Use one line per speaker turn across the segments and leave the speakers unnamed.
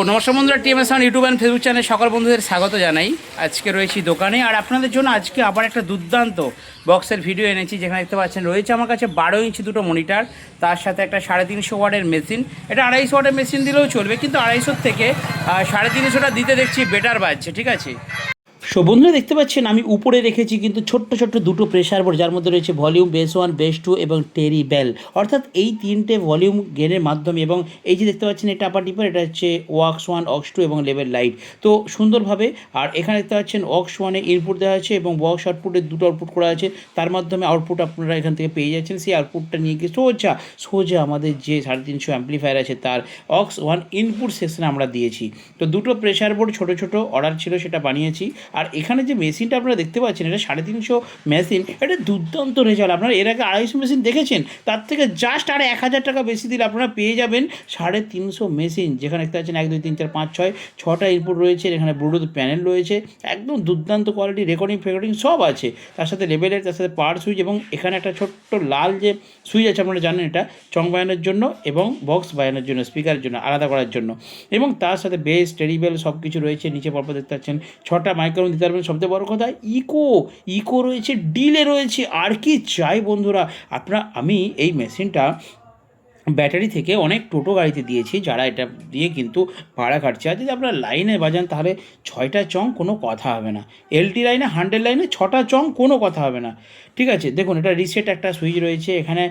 নমস্কার বন্ধুরা, TMS YouTube and Facebook চ্যানেলে সকল বন্ধুদের স্বাগত জানাই। আজকে রয়েছি দোকানে আর আপনাদের জন্য আজকে আবার একটা দুর্দান্ত বক্সের ভিডিও এনেছি। যেখানে দেখতে পাচ্ছেন রয়েছে আমার কাছে 12 ইঞ্চি দুটো মনিটর, তার সাথে একটা 350 ওয়াটের মেশিন। এটা 250 ওয়াটের মেশিন দিলেও চলবে, কিন্তু 250 থেকে 350টা দিতে দেখছি বেটার বাজছে, ঠিক আছে। সো বন্ধুরা দেখতে পাচ্ছেন আমি উপরে রেখেছি কিন্তু ছোট্ট ছোট্ট দুটো প্রেসার বোর্ড, যার মধ্যে রয়েছে ভলিউম বেস 1, বেস 2 এবং টেরি বেল, অর্থাৎ এই তিনটে ভলিউম গেনের মাধ্যমে। এবং এই যে দেখতে পাচ্ছেন এটা আপার ডিপার, এটা হচ্ছে ওয়াক্স 1, অক্স 2 এবং লেভেল লাইট, তো সুন্দরভাবে। আর এখানে দেখতে পাচ্ছেন অক্স 1-এ ইনপুট দেওয়া আছে এবং বক্স আউটপুটে দুটো আউটপুট করা আছে, তার মাধ্যমে আউটপুট আপনারা এখান থেকে পেয়ে যাচ্ছেন। সেই আউটপুটটা নিয়ে গিয়ে সোজা আমাদের যে 350 অ্যাম্পলিফায়ার আছে তার অক্স 1 ইনপুট সেকশনে আমরা দিয়েছি। তো দুটো প্রেসার বোর্ড ছোটো ছোটো অর্ডার ছিল, সেটা বানিয়েছি। আর এখানে যে মেশিনটা আপনারা দেখতে পাচ্ছেন এটা 350 মেশিন, এটা দুর্দান্ত রেজাল্ট। আপনারা এর আগে 250 মেশিন দেখেছেন, তার থেকে জাস্ট আর 1000 টাকা বেশি দিলে আপনারা পেয়ে যাবেন 350 মেশিন। যেখানে দেখতে পাচ্ছেন 1 2 3 4 5 6 6টা ইনপুট রয়েছে, এখানে ব্লুটুথ প্যানেল রয়েছে, একদম দুর্দান্ত কোয়ালিটি, রেকর্ডিং সব আছে, তার সাথে লেভেলের, তার সাথে পাওয়ার সুইচ। এবং এখানে একটা ছোট্ট লাল যে সুইচ আছে আপনারা জানেন, এটা চং বাজানোর জন্য এবং বক্স বাজানোর জন্য, স্পিকারের জন্য আলাদা করার জন্য। এবং তার সাথে বেস, টেরিবেল সব কিছু রয়েছে। নিচে পরপর দেখতে পাচ্ছেন 6টা মাইক্রোফোন দিতে পারবেন। সবথেকে বড় কথা ইকো রয়েছে, ডিলে রয়েছে, আর কি চাই বন্ধুরা। আমি এই মেশিনটা ব্যাটারি থেকে অনেক টোটো গাড়িতে দিয়েছি, যারা এটা দিয়ে কিন্তু ভাড়া কাটছে। আর যদি আপনারা লাইনে বাজান তাহলে 6টা চং কোনো কথা হবে না, এলটি লাইনে 100 লাইনে 6টা চং কোনো কথা হবে না, ঠিক আছে। দেখুন এটা রিসেট একটা সুইচ রয়েছে, এখানে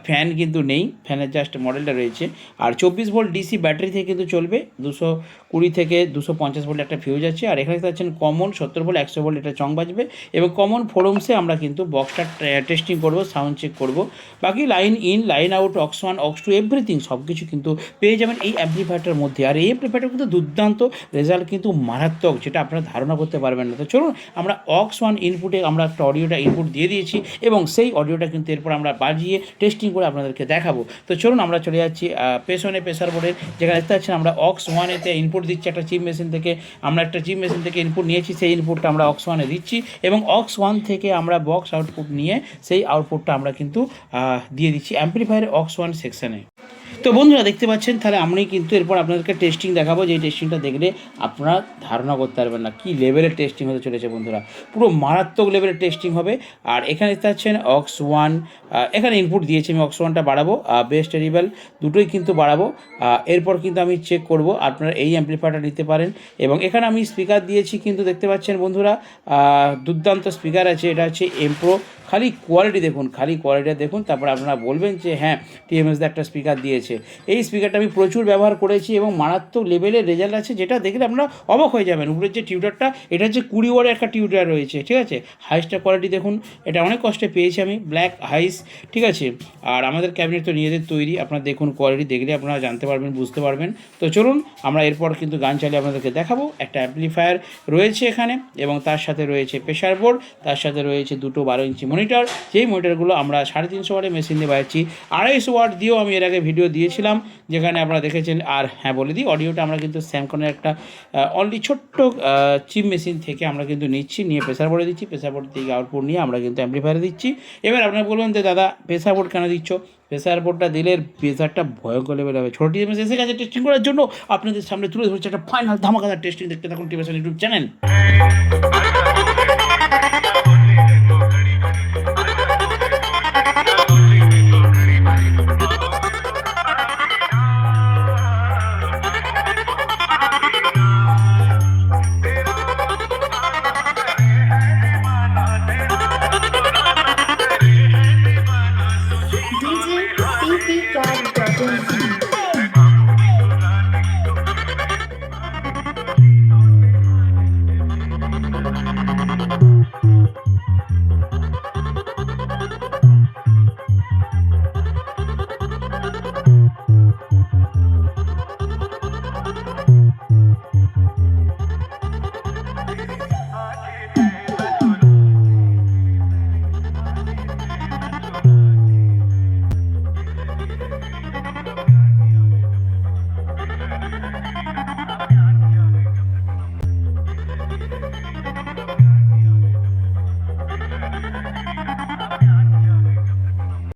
ফ্যান কিন্তু নেই, ফ্যানের জাস্ট মডেলটা রয়েছে। আর 24 ভোল্ট ডিসি ব্যাটারি থেকে কিন্তু চলবে, 220 থেকে 250 ভোল্ট একটা ফিউজ আছে। আর এখানে দেখতে পাচ্ছেন কমন 70 ভোল্ট 100 ভোল্ট এটা চং বাজবে। এবং কমন ফোরামসে আমরা কিন্তু বক্সটা টেস্টিং করব, সাউন্ড চেক করব। বাকি line in, line out, aux 1, aux 2 everything সব কিছু কিন্তু পেয়ে যাবেন এই অ্যাম্পলিফায়ারটার মধ্যে। আর এই অ্যাম্পলিফায়ারটা কিন্তু দুর্দান্ত, রেজাল্ট কিন্তু মারাত্মক, যেটা আপনারা ধারণা করতে পারবেন না। তো চলুন আমরা অক্স 1 ইনপুটে আমরা একটা অডিওটা ইনপুট দিয়ে দিয়েছি, এবং সেই অডিওটা কিন্তু এরপর আমরা বাজিয়ে টেস্টিং করে আপনাদেরকে দেখাবো। তো চলুন আমরা চলে যাচ্ছি পেছনে প্রেসার বোর্ডের, যেখানে দেখতে পাচ্ছেন আমরা অক্স 1-এতে ইনপুট দিচ্ছি একটা চিপ মেশিন থেকে। আমরা একটা চিপ মেশিন থেকে ইনপুট নিয়েছি, সেই ইনপুটটা আমরা অক্স 1-এ দিচ্ছি, এবং অক্স 1 থেকে আমরা বক্স আউটপুট নিয়ে সেই আউটপুটটা আমরা কিন্তু দিয়ে দিচ্ছি অ্যাম্পলিফায়ারের অক্স 1 সেকশানে। তো বন্ধুরা দেখতে পাচ্ছেন, তাহলে আমি কিন্তু এরপর আপনাদেরকে টেস্টিং দেখাবো, যেই টেস্টিংটা দেখলে আপনারা ধারণা করতে পারবেন না কী লেভেলের টেস্টিং হতে চলেছে বন্ধুরা, পুরো মারাত্মক লেভেলের টেস্টিং হবে। আর এখানে দেখতে পাচ্ছেন অক্স 1, এখানে ইনপুট দিয়েছি আমি, অক্স 1টা বাড়াবো, বেস টেরিবেল দুটোই কিন্তু বাড়াবো। এরপর কিন্তু আমি চেক করব, আপনারা এই অ্যাম্পলিফায়ারটা নিতে পারেন। এবং এখানে আমি স্পিকার দিয়েছি, কিন্তু দেখতে পাচ্ছেন বন্ধুরা দুর্দান্ত স্পিকার আছে, এটা হচ্ছে এমপ্রো। খালি কোয়ালিটিটা দেখুন, তারপরে আপনারা বলবেন যে হ্যাঁ টিএমএস একটা স্পিকার দিয়েছে। এই স্পিকারটা আমি প্রচুর ব্যবহার করেছি এবং মারাত্মক লেভেলের রেজাল্ট আছে, যেটা দেখলে আপনারা অবাক হয়ে যাবেন। উপরের যে টিউটারটা, এটা হচ্ছে 20 ওয়াটের একটা টিউটার রয়েছে, ঠিক আছে। হাইসটা কোয়ালিটি দেখুন, এটা অনেক কষ্টে পেয়েছি আমি, ব্ল্যাক হাইস, ঠিক আছে। আর আমাদের ক্যাবিনেট তো নিজেদের তৈরি, আপনারা দেখুন কোয়ালিটি দেখলে আপনারা জানতে পারবেন, বুঝতে পারবেন। তো চলুন আমরা এরপর কিন্তু গান চালিয়ে আপনাদেরকে দেখাবো। একটা অ্যাম্পলিফায়ার রয়েছে এখানে, এবং তার সাথে রয়েছে প্রেসার বোর্ড, তার সাথে রয়েছে দুটো 12 ইঞ্চি মনিটর। যেই মনিটরগুলো আমরা 350 ওয়াটের মেশিন দিয়ে বাজাচ্ছি। 250 ওয়াট দিয়েও আমি এর আগে ভিডিও দিয়েছিলাম, যেখানে আপনারা দেখেছেন। আর হ্যাঁ বলে দিই, অডিওটা আমরা কিন্তু স্যামসংয়ের একটা অনলি ছোট্ট চিপ মেশিন থেকে আমরা কিন্তু নিয়ে প্রেসার বোর্ডে দিচ্ছি, প্রেসার বোর্ড থেকে আউটপুট নিয়ে আমরা কিন্তু অ্যাম্পলিফায়ারে দিচ্ছি। এবার আপনারা বলবেন যে দাদা প্রেসার বোর্ড কেন দিচ্ছ? প্রেসার বোর্ডটা দিলে প্রেসারটা ভয়ঙ্কর লেভেল হবে। ছোটো টিএমএস এসে গেছে টেস্টিং করার জন্য, আপনাদের সামনে তুলে ধরছে একটা ফাইনাল ধামাকাদার টেস্টিং। দেখতে থাকুন টিএমএস ইউটিউব চ্যানেল।